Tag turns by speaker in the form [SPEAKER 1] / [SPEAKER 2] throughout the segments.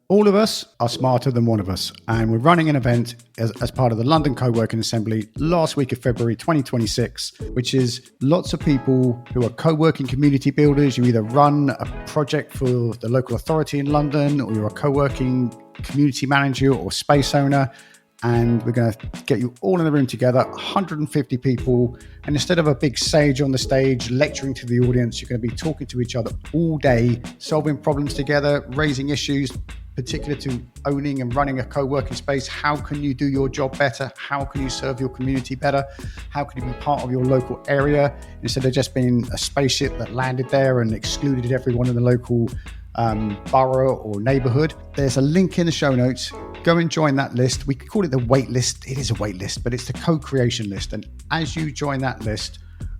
[SPEAKER 1] All of us are smarter than one of us, and we're running an event as part of the London Coworking Assembly last week of February 2026, which is lots of people who are co-working community builders. You either run a project for the local authority in London, or you're a co-working community manager or space owner, and we're going to get you all in the room together, 150 people, and instead of a big sage on the stage lecturing to the audience, you're going to be talking to each other all day, solving problems together, raising issues particular to owning and running a co-working space. How can you do your job better? How can you serve your community better? How can you be part of your local area instead of just being a spaceship that landed there and excluded everyone in the local borough or neighborhood? There's a link in the show notes. Go and join that list. We could call it the wait list. It is a wait list, but it's the co-creation list. And as you join that list,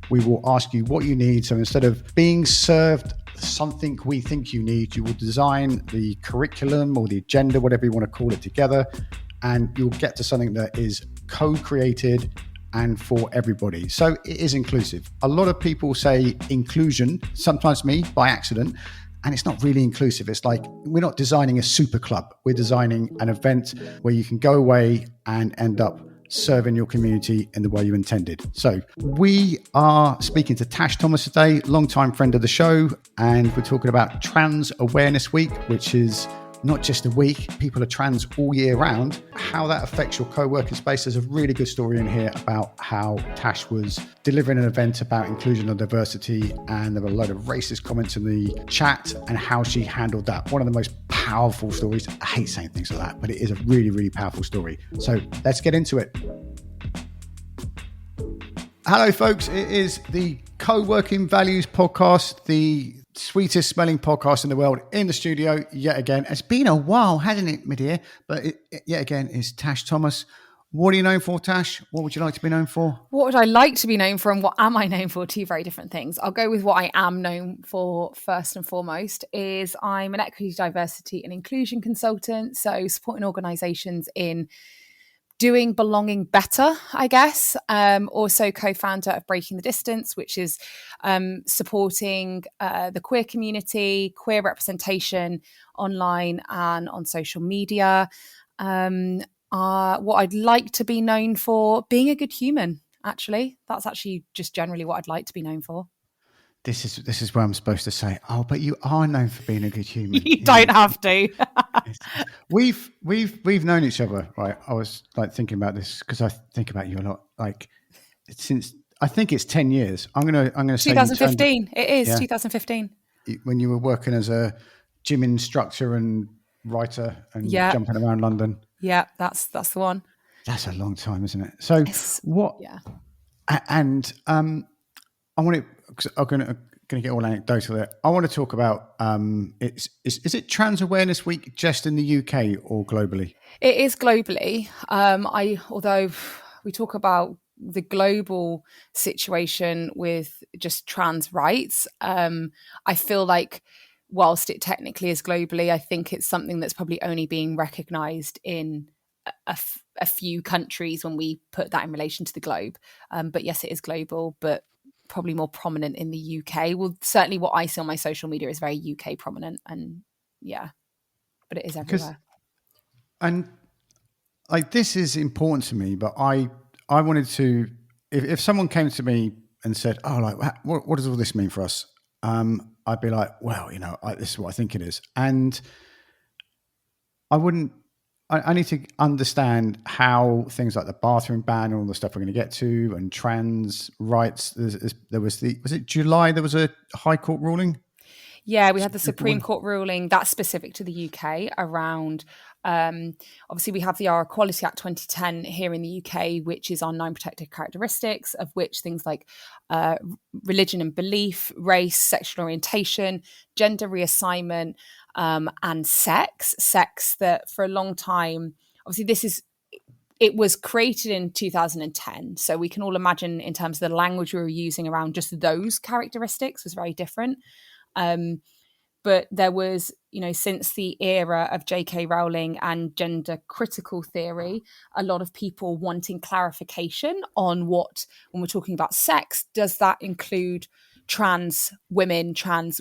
[SPEAKER 1] we will ask you what you need. So instead of being served something we think you need, you will design the curriculum or the agenda, whatever you want to call it, together, and you'll get to something that is co-created and for everybody. So it is inclusive. A lot of people say inclusion, sometimes me by accident, and it's not really inclusive. It's like, we're not designing a super club. We're designing an event where you can go away and end up serving your community in the way you intended. So we are speaking to Tash Thomas today, longtime friend of the show, and we're talking about Trans Awareness Week, which is not just a week. People are trans all year round. How that affects your co-working space. There's a really good story in here about how Tash was delivering an event about inclusion and diversity, and there were a load of racist comments in the chat, and how she handled that. One of the most powerful stories. I hate saying things like that, but it is a really, really powerful story. So let's get into it. Hello, folks. It is the Co-working Values Podcast, the sweetest smelling podcast in the world, in the studio yet again. It's been a while, hasn't it, my dear? But yet again is Tash Thomas. What are you known for, Tash? What would you like to be known for?
[SPEAKER 2] What would I like to be known for, and what am I known for? Two very different things. I'll go with what I am known for first and foremost. Is I'm an equity, diversity and inclusion consultant, so supporting organisations in doing belonging better, I guess. Also co-founder of Breaking the Distance, which is supporting the queer community, queer representation online and on social media. What I'd like to be known for, being a good human, actually. That's actually just generally what I'd like to be known for.
[SPEAKER 1] This is where I'm supposed to say, oh, but you are known for being a good human.
[SPEAKER 2] You don't have to.
[SPEAKER 1] We've known each other, right? I was like thinking about this because I think about you a lot. Like since I think it's 10 years. I'm gonna say
[SPEAKER 2] 2015. It is 2015.
[SPEAKER 1] When you were working as a gym instructor and writer and jumping around London.
[SPEAKER 2] Yeah, that's the one.
[SPEAKER 1] That's a long time, isn't it? So what?
[SPEAKER 2] Yeah.
[SPEAKER 1] And I want to. I'm going to get all anecdotal there. I want to talk about is it Trans Awareness Week just in the UK or globally?
[SPEAKER 2] It is globally. Although we talk about the global situation with just trans rights, I feel like whilst it technically is globally, I think it's something that's probably only being recognised in a few countries when we put that in relation to the globe. But yes, it is global, but probably more prominent in the UK. Well, certainly what I see on my social media is very UK prominent, and but it is everywhere.
[SPEAKER 1] And like, this is important to me, but I wanted to, if someone came to me and said, oh, like, what does all this mean for us? I'd be like, well, this is what I think it is. And I need to understand how things like the bathroom ban and all the stuff we're going to get to, and trans rights. Was it July? There was a High Court ruling.
[SPEAKER 2] Yeah, we had the Supreme Court ruling that's specific to the UK around. Obviously, we have the Our Equality Act 2010 here in the UK, which is on 9 protected characteristics, of which things like religion and belief, race, sexual orientation, gender reassignment, and sex that for a long time, obviously it was created in 2010. So we can all imagine in terms of the language we were using around just those characteristics was very different. But there was, since the era of J.K. Rowling and gender critical theory, a lot of people wanting clarification on when we're talking about sex, does that include trans women, trans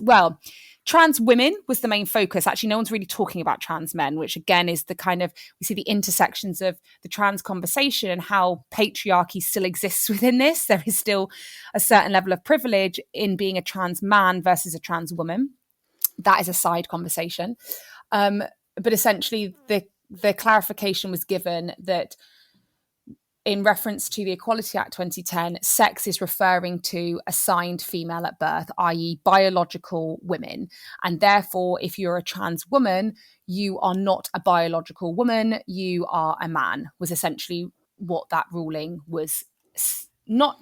[SPEAKER 2] women was the main focus. Actually, no one's really talking about trans men, which again is the kind of, we see the intersections of the trans conversation and how patriarchy still exists within this. There is still a certain level of privilege in being a trans man versus a trans woman. That is a side conversation. But essentially the clarification was given that in reference to the Equality Act 2010, sex is referring to assigned female at birth, i.e. biological women. And therefore, if you're a trans woman, you are not a biological woman, you are a man, was essentially what that ruling was. Not,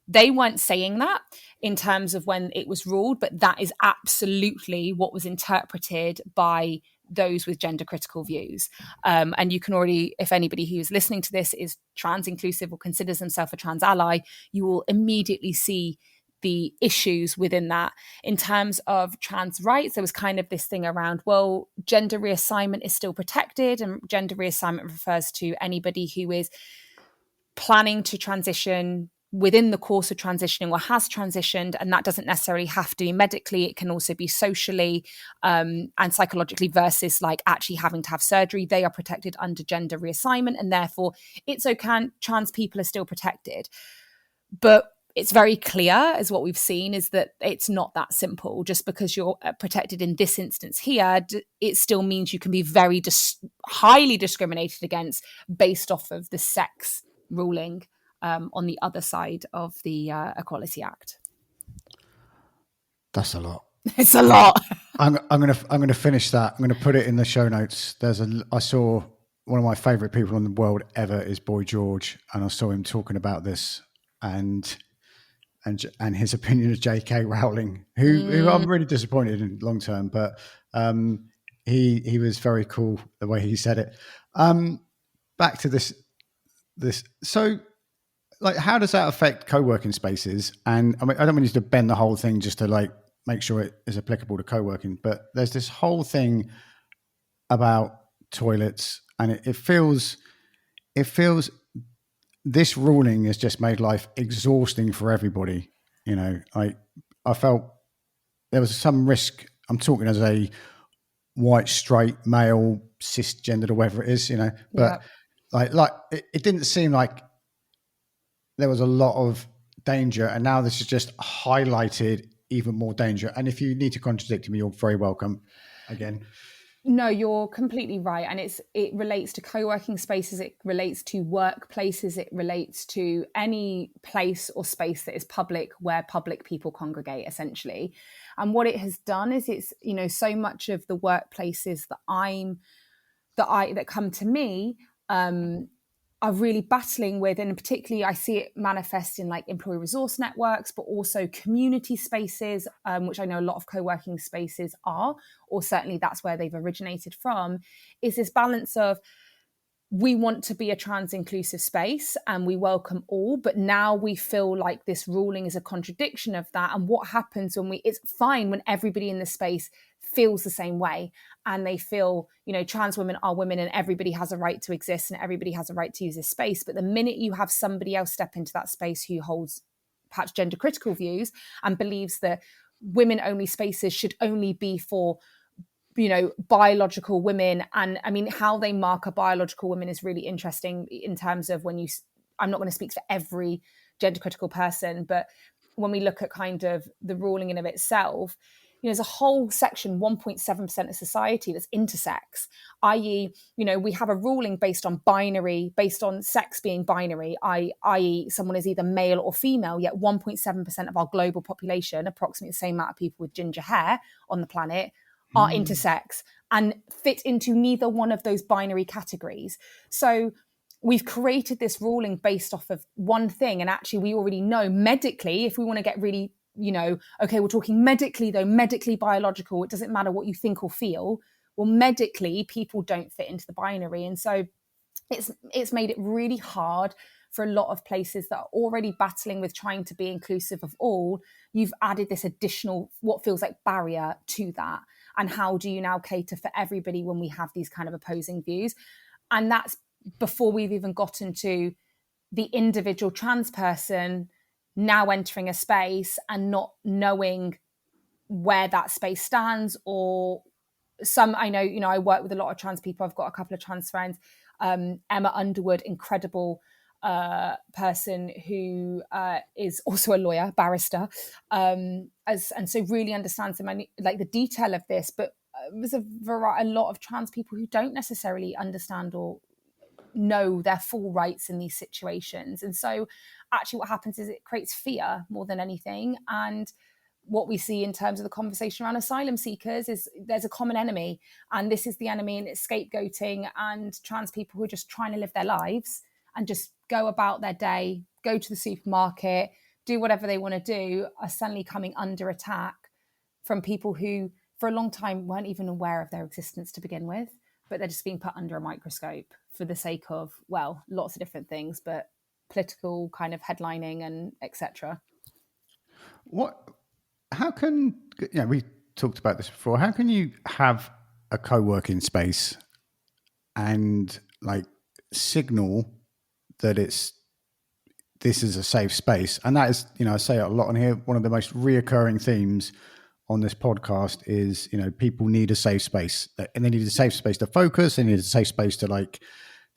[SPEAKER 2] they weren't saying that in terms of when it was ruled, but that is absolutely what was interpreted by those with gender critical views. And you can already, if anybody who's listening to this is trans inclusive or considers themselves a trans ally, you will immediately see the issues within that. In terms of trans rights, there was kind of this thing around, well, gender reassignment is still protected, and gender reassignment refers to anybody who is planning to transition within the course of transitioning or has transitioned, and that doesn't necessarily have to be medically, it can also be socially and psychologically, versus like actually having to have surgery. They are protected under gender reassignment, and therefore it's okay, trans people are still protected. But it's very clear, as what we've seen, is that it's not that simple. Just because you're protected in this instance here, it still means you can be very highly discriminated against based off of the sex ruling on the other side of the Equality Act.
[SPEAKER 1] That's a lot.
[SPEAKER 2] It's a lot.
[SPEAKER 1] I'm gonna finish that. I'm gonna put it in the show notes. I saw one of my favorite people in the world ever is Boy George, and I saw him talking about this and his opinion of J.K. Rowling, who I'm really disappointed in long term, but he was very cool the way he said it. Back to this. So, like, how does that affect co-working spaces? And I mean, I don't want you to bend the whole thing just to like make sure it is applicable to co-working, but there's this whole thing about toilets, and it feels this ruling has just made life exhausting for everybody. You know, I felt there was some risk. I'm talking as a white, straight, male, cisgendered, or whatever it is, you know, but like it didn't seem like there was a lot of danger, and now this has just highlighted even more danger. And if you need to contradict me, you're very welcome again.
[SPEAKER 2] No, you're completely right. And it relates to co-working spaces, it relates to workplaces, it relates to any place or space that is public where public people congregate, essentially. And what it has done is it's, you know, so much of the workplaces that come to me are really battling with, and particularly I see it manifest in like employee resource networks, but also community spaces, which I know a lot of co-working spaces are, or certainly that's where they've originated from, is this balance of, we want to be a trans inclusive space and we welcome all, but now we feel like this ruling is a contradiction of that. And what happens when it's fine when everybody in the space feels the same way and they feel, you know, trans women are women and everybody has a right to exist and everybody has a right to use this space. But the minute you have somebody else step into that space who holds perhaps gender critical views and believes that women only spaces should only be for, you know, biological women. And I mean, how they mark a biological woman is really interesting in terms of I'm not going to speak for every gender critical person, but when we look at kind of the ruling in of itself, you know, there's a whole section, 1.7% of society that's intersex, i.e., you know, we have a ruling based on sex being binary, i.e. someone is either male or female, yet 1.7% of our global population, approximately the same amount of people with ginger hair on the planet, are intersex and fit into neither one of those binary categories. So we've created this ruling based off of one thing. And actually, we already know medically, if we want to get really, you know, okay, we're talking medically, though, medically biological, it doesn't matter what you think or feel. Well, medically, people don't fit into the binary. And so it's made it really hard for a lot of places that are already battling with trying to be inclusive of all. You've added this additional, what feels like barrier to that. And how do you now cater for everybody when we have these kind of opposing views? And that's before we've even gotten to the individual trans person now entering a space and not knowing where that space stands, or some, I know, I work with a lot of trans people. I've got a couple of trans friends. Emma Underwood, incredible person who is also a lawyer, barrister, and so really understands the detail of this. But there's a lot of trans people who don't necessarily understand or know their full rights in these situations. And so actually what happens is it creates fear more than anything. And what we see in terms of the conversation around asylum seekers is there's a common enemy, and this is the enemy, and it's scapegoating, and trans people who are just trying to live their lives and just go about their day, go to the supermarket, do whatever they want to do, are suddenly coming under attack from people who for a long time weren't even aware of their existence to begin with, but they're just being put under a microscope for the sake of, well, lots of different things, but political kind of headlining and etc.
[SPEAKER 1] How can, we talked about this before, how can you have a co-working space and signal that this is a safe space? And that is, I say it a lot on here, one of the most reoccurring themes on this podcast is, people need a safe space, and they need a safe space to focus. They need a safe space to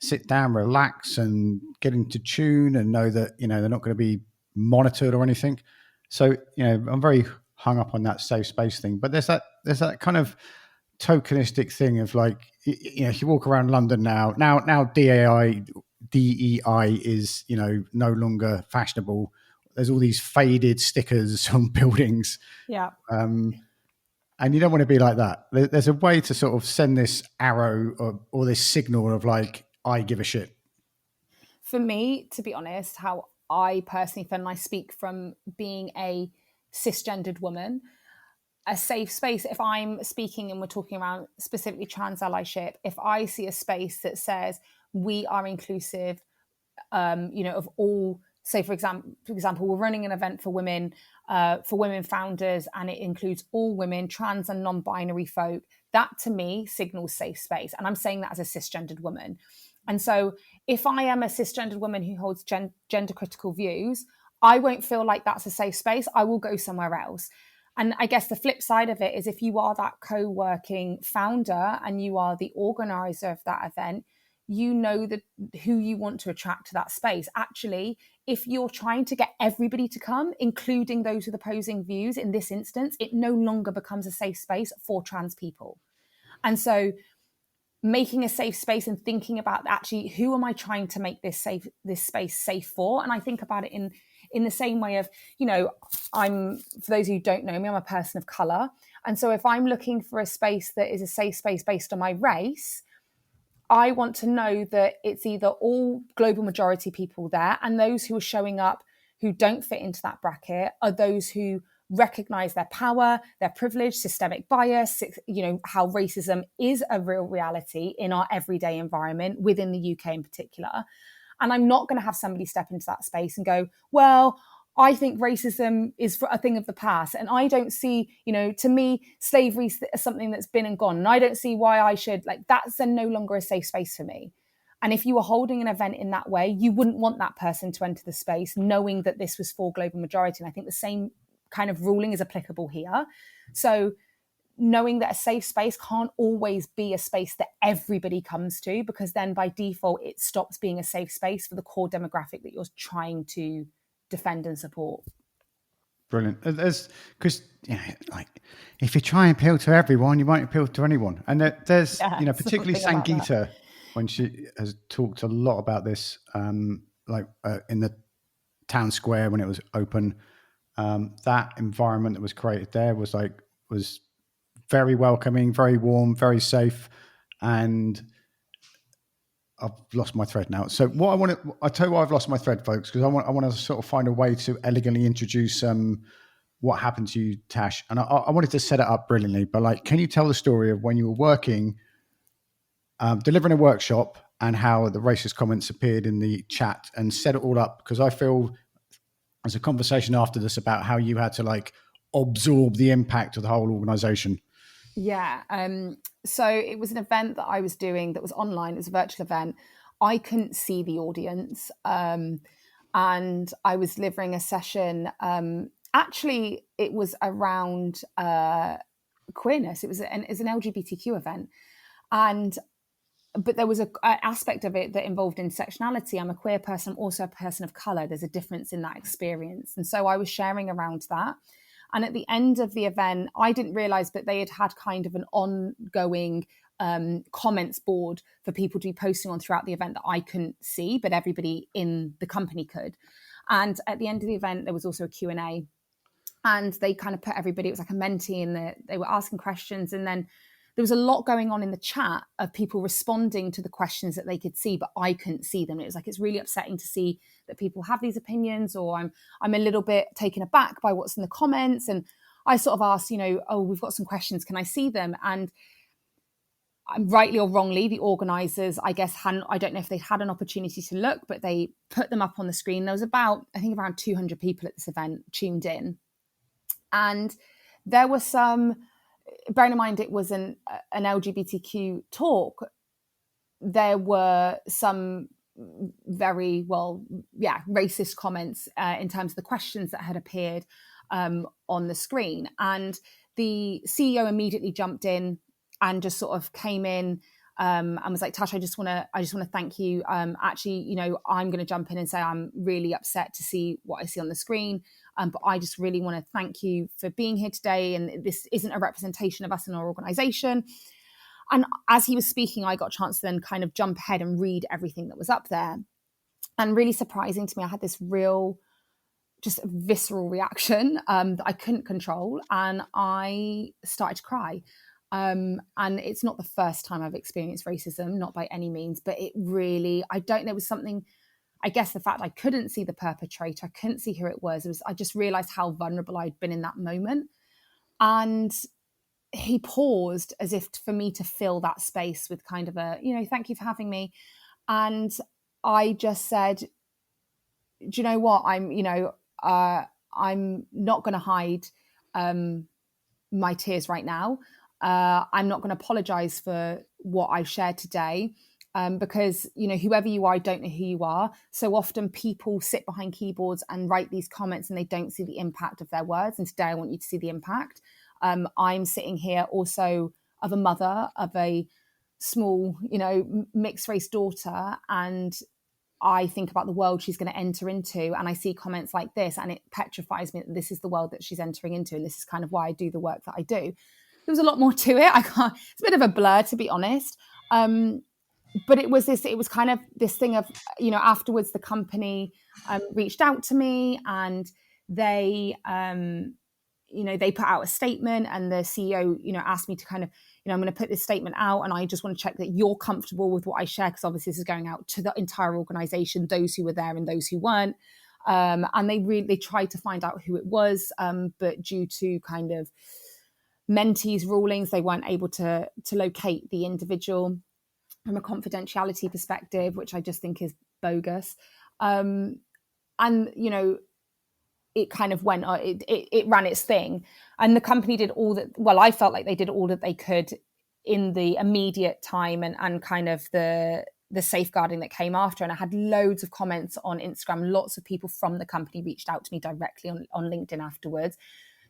[SPEAKER 1] sit down, relax, and get into tune, and know that, they're not going to be monitored or anything. So, I'm very hung up on that safe space thing, but there's that kind of tokenistic thing of if you walk around London now DEI is, no longer fashionable. There's all these faded stickers on buildings.
[SPEAKER 2] Yeah.
[SPEAKER 1] And you don't want to be like that. There's a way to sort of send this arrow or this signal of I give a shit.
[SPEAKER 2] For me, to be honest, how I personally feel, and I speak from being a cisgendered woman, a safe space, if I'm speaking and we're talking around specifically trans allyship, if I see a space that says we are inclusive, of all, say for example, we're running an event for women founders, and it includes all women, trans and non-binary folk, that to me signals safe space. And I'm saying that as a cisgendered woman. And so if I am a cisgendered woman who holds gender critical views, I won't feel like that's a safe space. I will go somewhere else. And I guess the flip side of it is if you are that co-working founder and you are the organizer of that event, you know who you want to attract to that space. Actually, if you're trying to get everybody to come, including those with opposing views in this instance, it no longer becomes a safe space for trans people. And so making a safe space and thinking about actually who am I trying to make this space safe for? And I think about it in the same way of, for those who don't know me, I'm a person of color. And so if I'm looking for a space that is a safe space based on my race, I want to know that it's either all global majority people there, and those who are showing up who don't fit into that bracket are those who recognize their power, their privilege, systemic bias, how racism is a real reality in our everyday environment within the UK in particular. And I'm not going to have somebody step into that space and go, well, I think racism is a thing of the past. And I don't see, to me, slavery is something that's been and gone. And I don't see why I should, that's then no longer a safe space for me. And if you were holding an event in that way, you wouldn't want that person to enter the space knowing that this was for global majority. And I think the same kind of ruling is applicable here. So knowing that a safe space can't always be a space that everybody comes to, because then by default, it stops being a safe space for the core demographic that you're trying to defend and support.
[SPEAKER 1] Brilliant. Because if you try and appeal to everyone, you won't appeal to anyone. And there's particularly Sangeeta, when she has talked a lot about this, in the town square when it was open, that environment that was created there was very welcoming, very warm, very safe. And I've lost my thread now. So I'll tell you why I've lost my thread, folks, because I want to sort of find a way to elegantly introduce what happened to you, Tash. And I wanted to set it up brilliantly, but can you tell the story of when you were working, delivering a workshop, and how the racist comments appeared in the chat, and set it all up? Because I feel there's a conversation after this about how you had to absorb the impact of the whole organization.
[SPEAKER 2] Yeah. So it was an event that I was doing that was online. It was a virtual event. I couldn't see the audience. And and I was delivering a session. Actually, it was around queerness. It was an LGBTQ event, but there was an aspect of it that involved intersectionality. I'm a queer person. I'm also a person of color. There's a difference in that experience. And so I was sharing around that. And at the end of the event, I didn't realize, but they had kind of an ongoing comments board for people to be posting on throughout the event that I couldn't see, but everybody in the company could. And at the end of the event, there was also a Q&A. And they kind of put everybody, it was like a mentee, and they were asking questions. And then there was a lot going on in the chat of people responding to the questions that they could see, but I couldn't see them. It was like, it's really upsetting to see that people have these opinions, or I'm a little bit taken aback by what's in the comments. And I sort of asked, oh, we've got some questions, can I see them? And rightly or wrongly, the organisers, I guess, I don't know if they had an opportunity to look, but they put them up on the screen. There was around 200 people at this event tuned in. And there were some, bearing in mind it was an LGBTQ talk, there were some very, racist comments in terms of the questions that had appeared on the screen. And the CEO immediately jumped in and just sort of came in and was like, Tash, I just want to thank you. Actually, I'm going to jump in and say I'm really upset to see what I see on the screen. But I just really want to thank you for being here today. And this isn't a representation of us in our organisation. And as he was speaking, I got a chance to then kind of jump ahead and read everything that was up there. And really surprising to me, I had this real, just visceral reaction that I couldn't control. And I started to cry. And it's not the first time I've experienced racism, not by any means, but it really, there was something, I guess the fact I couldn't see the perpetrator, I couldn't see who it was, I just realized how vulnerable I'd been in that moment. And he paused as if for me to fill that space with kind of a, thank you for having me. And I just said, do you know what? I'm not going to hide my tears right now. I'm not going to apologize for what I've shared today. Because, whoever you are, I don't know who you are. So often people sit behind keyboards and write these comments and they don't see the impact of their words. And today I want you to see the impact. I'm sitting here also of a mother of a small, mixed race daughter. And I think about the world she's going to enter into. And I see comments like this and it petrifies me that this is the world that she's entering into. And this is kind of why I do the work that I do. There was a lot more to it. It's a bit of a blur, to be honest. But it was kind of this thing of, afterwards the company reached out to me and they, they put out a statement and the CEO, asked me to kind of, I'm going to put this statement out and I just want to check that you're comfortable with what I share, because obviously this is going out to the entire organization, those who were there and those who weren't. And they tried to find out who it was, but due to kind of mentees rulings, they weren't able to locate the individual from a confidentiality perspective, which I just think is bogus. And, it kind of went, it ran its thing. And the company did all that, I felt like they did all that they could in the immediate time and kind of the safeguarding that came after. And I had loads of comments on Instagram. Lots of people from the company reached out to me directly on LinkedIn afterwards,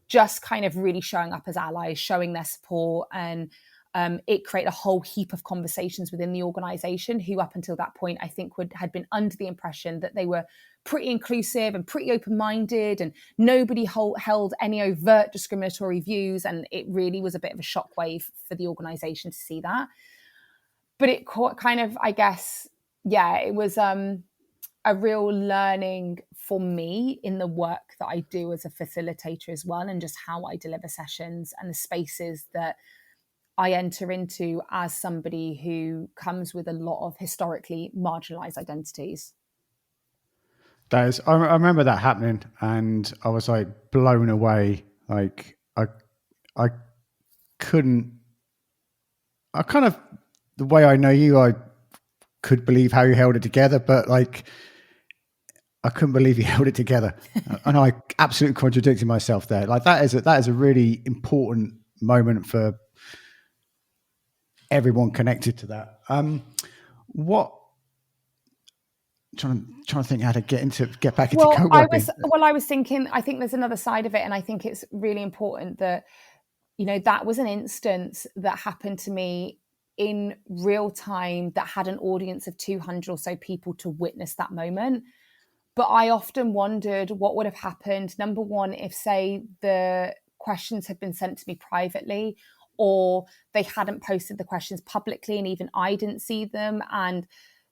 [SPEAKER 2] just kind of really showing up as allies, showing their support. And it created a whole heap of conversations within the organization who up until that point, I think had been under the impression that they were pretty inclusive and pretty open-minded and nobody held any overt discriminatory views. And it really was a bit of a shockwave for the organization to see that. But it kind of, I guess, it was a real learning for me in the work that I do as a facilitator as well, and just how I deliver sessions and the spaces that I enter into as somebody who comes with a lot of historically marginalized identities.
[SPEAKER 1] I remember that happening and I was like blown away. Like I kind of, the way I know you, I could believe how you held it together, but like, I couldn't believe you held it together. And I absolutely contradicted myself there. Like that is a really important moment for everyone connected to that. trying to think how to get back into co-working.
[SPEAKER 2] I was thinking, I think there's another side of it, and I think it's really important that, you know, that was an instance that happened to me in real time that had an audience of 200 or so people to witness that moment. But I often wondered what would have happened. Number one, if, say, the questions had been sent to me privately, or they hadn't posted the questions publicly and even I didn't see them. And,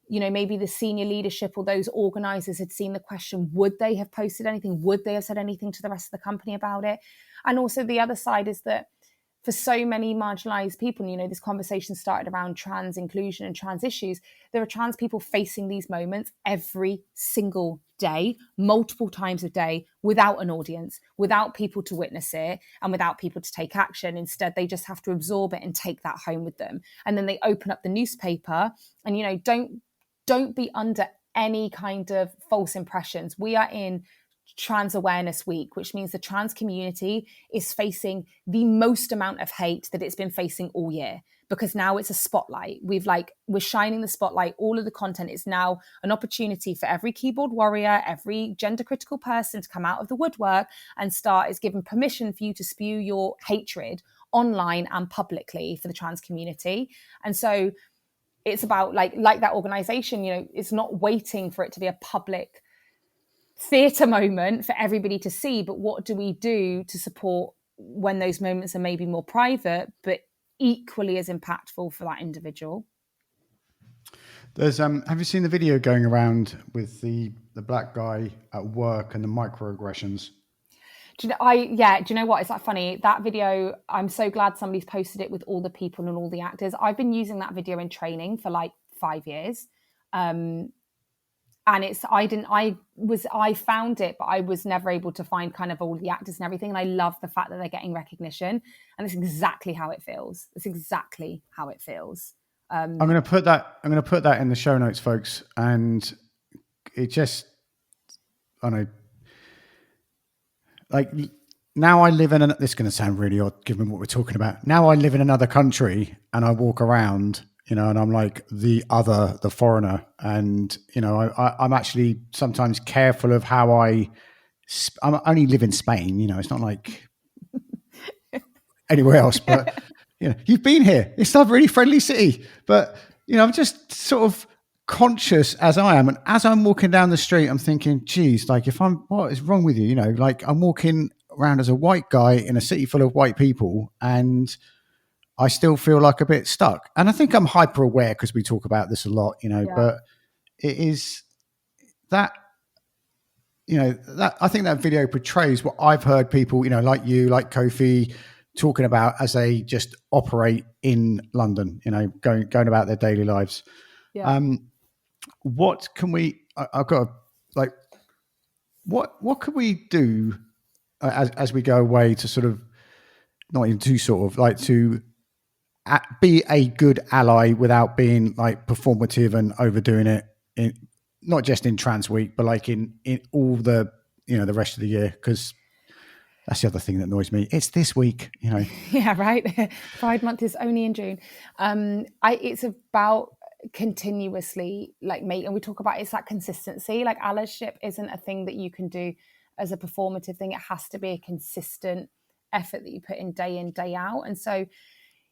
[SPEAKER 2] you know, maybe the senior leadership or those organizers had seen the question. Would they have posted anything? Would they have said anything to the rest of the company about it? And also the other side is that for so many marginalized people, you know, this conversation started around trans inclusion and trans issues. There are trans people facing these moments every single day, multiple times a day, without an audience, without people to witness it, and without people to take action. Instead, they just have to absorb it and take that home with them. And then they open up the newspaper and, you know, don't be under any kind of false impressions. We are in Trans Awareness Week, which means the trans community is facing the most amount of hate that it's been facing all year, because now it's a spotlight. We're shining the spotlight. All of the content is now an opportunity for every keyboard warrior, every gender critical person to come out of the woodwork and is given permission for you to spew your hatred online and publicly for the trans community. And so it's about like that organization, you know, it's not waiting for it to be a public theatre moment for everybody to see, but what do we do to support when those moments are maybe more private but equally as impactful for that individual?
[SPEAKER 1] There's have you seen the video going around with the black guy at work and the microaggressions?
[SPEAKER 2] Do you know what? It's like funny, that video, I'm so glad somebody's posted it with all the people and all the actors. I've been using that video in training for like 5 years. And I found it, but I was never able to find kind of all the actors and everything. And I love the fact that they're getting recognition, and it's exactly how it feels. It's exactly how it feels.
[SPEAKER 1] I'm going to put that in the show notes, folks. And it just, I know, like now I live in this is going to sound really odd given what we're talking about. Now I live in another country and I walk around, you know, and I'm like the foreigner. And, you know, I'm actually sometimes careful of how I only live in Spain, you know, it's not like anywhere else, but, you know, you've been here. It's not a really friendly city, but, you know, I'm just sort of conscious as I am. And as I'm walking down the street, I'm thinking, geez, like what is wrong with you? You know, like I'm walking around as a white guy in a city full of white people and I still feel like a bit stuck. And I think I'm hyper aware because we talk about this a lot, you know, but it is that, you know, that I think that video portrays what I've heard people, you know, like you, like Kofi, talking about as they just operate in London, you know, going about their daily lives. Yeah. What can we, I've got like, what can we do as we go away to sort of, not even to sort of like to be a good ally without being like performative and overdoing it, not just in Trans Week, but like in all the, you know, the rest of the year, because that's the other thing that annoys me. It's this week, you know.
[SPEAKER 2] Yeah, right. Pride Month is only in June. It's about continuously and we talk about it's that consistency. Like allyship isn't a thing that you can do as a performative thing. It has to be a consistent effort that you put in, day out. And so,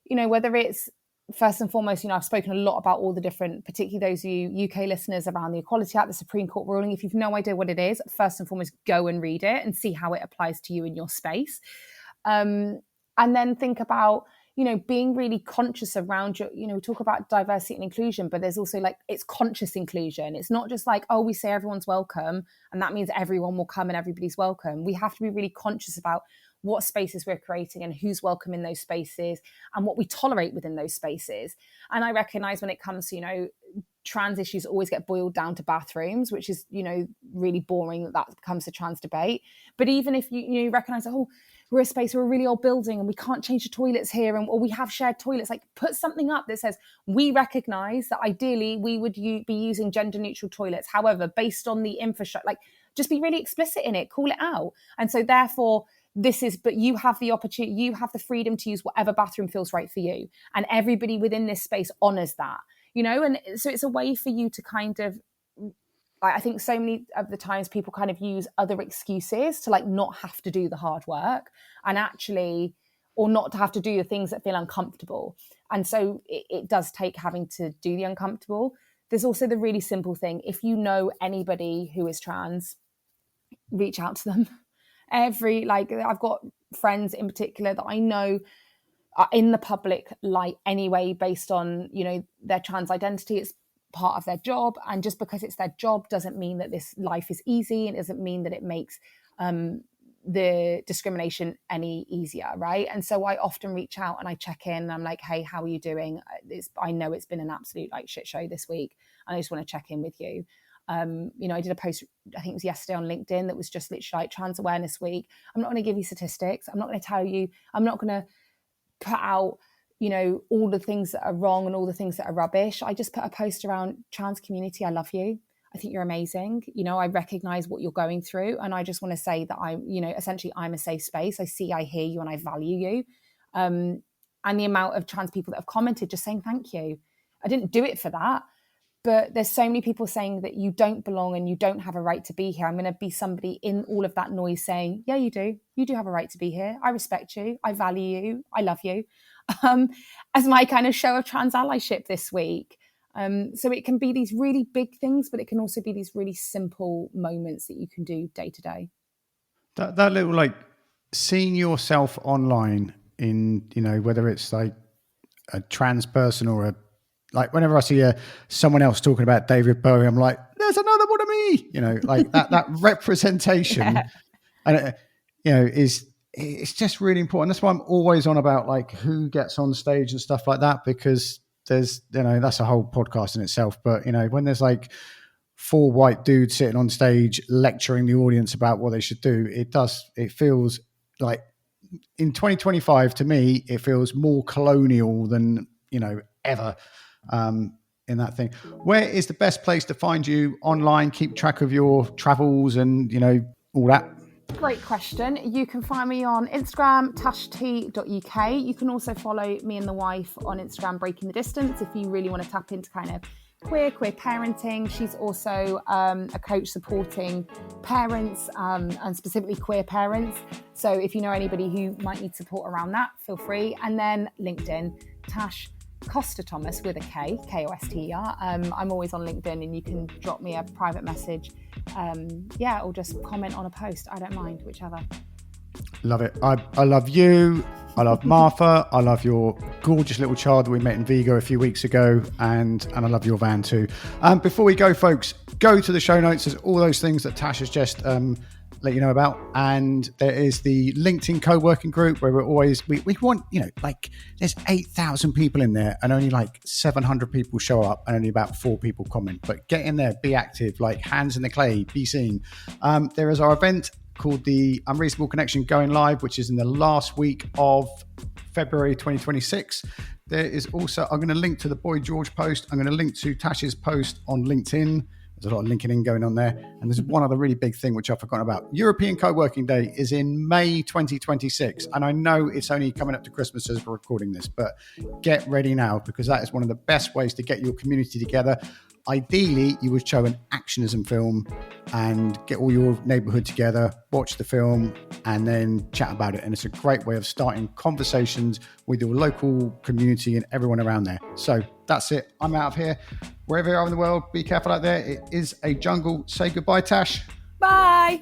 [SPEAKER 2] you know, whether it's first and foremost, you know, I've spoken a lot about all the different, particularly those of you UK listeners, around the Equality Act, the Supreme Court ruling. If you've no idea what it is, first and foremost, go and read it and see how it applies to you in your space. And then think about, you know, being really conscious around your, you know, we talk about diversity and inclusion, but there's also like, it's conscious inclusion. It's not just like, oh, we say everyone's welcome and that means everyone will come and everybody's welcome. We have to be really conscious about what spaces we're creating and who's welcome in those spaces and what we tolerate within those spaces. And I recognize when it comes to, you know, trans issues always get boiled down to bathrooms, which is, you know, really boring that becomes a trans debate. But even if you recognize, oh, we're a space, we're a really old building and we can't change the toilets here, or we have shared toilets, like put something up that says, we recognize that ideally we would be using gender neutral toilets. However, based on the infrastructure, like just be really explicit in it, call it out. And so therefore, but you have the opportunity, you have the freedom to use whatever bathroom feels right for you. And everybody within this space honors that, you know? And so it's a way for you to kind of I think so many of the times people kind of use other excuses to like not have to do the hard work and actually, or not to have to do the things that feel uncomfortable. And so it does take having to do the uncomfortable. There's also the really simple thing. If you know anybody who is trans, reach out to them. I've got friends in particular that I know are in the public light anyway, based on, their trans identity. It's part of their job. And just because it's their job doesn't mean that this life is easy, and it doesn't mean that it makes the discrimination any easier, right? And so I often reach out and I check in and I'm like, hey, how are you doing? I know it's been an absolute shit show this week, and I just want to check in with you. I did a post, I think it was yesterday, on LinkedIn that was just literally like Trans Awareness Week. I'm not going to give you statistics. I'm not going to tell you. I'm not going to put out, all the things that are wrong and all the things that are rubbish. I just put a post around trans community. I love you. I think you're amazing. I recognize what you're going through. And I just want to say that essentially I'm a safe space. I see, I hear you, and I value you. And the amount of trans people that have commented just saying thank you. I didn't do it for that. But there's so many people saying that you don't belong and you don't have a right to be here. I'm going to be somebody in all of that noise saying, yeah, you do. You do have a right to be here. I respect you. I value you. I love you. As my kind of show of trans allyship this week. So it can be these really big things, but it can also be these really simple moments that you can do day to day.
[SPEAKER 1] That little seeing yourself online in, whether it's like a trans person or whenever I see someone else talking about David Bowie, I'm like, there's another one of me, that representation, and it's just really important. That's why I'm always on about who gets on stage and stuff like that, because there's, that's a whole podcast in itself. But, when there's 4 white dudes sitting on stage lecturing the audience about what they should do, it feels like in 2025, to me, it feels more colonial than, ever. In that thing. Where is the best place to find you online, keep track of your travels and all that?
[SPEAKER 2] Great question. You can find me on Instagram, tasht.uk. You can also follow me and the wife on Instagram, Breaking the Distance, if you really want to tap into kind of queer parenting. She's also a coach supporting parents and specifically queer parents. So if you know anybody who might need support around that, feel free. And then LinkedIn, Tash Koster-Thomas with a K, Koster. I'm always on LinkedIn, and you can drop me a private message, or just comment on a post. I don't mind, whichever.
[SPEAKER 1] Love it. I love you. I love Martha. I love your gorgeous little child that we met in Vigo a few weeks ago, and I love your van too. Before we go, folks, go to the show notes. There's all those things that Tash has just let you know about, and there is the LinkedIn co-working group where we're always we want there's 8,000 people in there and only 700 people show up and only about 4 people comment. But get in there, be active, hands in the clay, be seen. There is our event called the Unreasonable Connection going live, which is in the last week of February 2026. There is also, I'm going to link to the Boy George post. I'm going to link to Tash's post on LinkedIn. There's a lot of linking in going on there. And there's one other really big thing which I've forgotten about. European Co-working Day is in May 2026. And I know it's only coming up to Christmas as we're recording this, but get ready now, because that is one of the best ways to get your community together. Ideally, you would show an actionism film and get all your neighborhood together, watch the film, and then chat about it. And it's a great way of starting conversations with your local community and everyone around there. So that's it. I'm out of here. Wherever you are in the world, be careful out there. It is a jungle. Say goodbye, Tash.
[SPEAKER 2] Bye.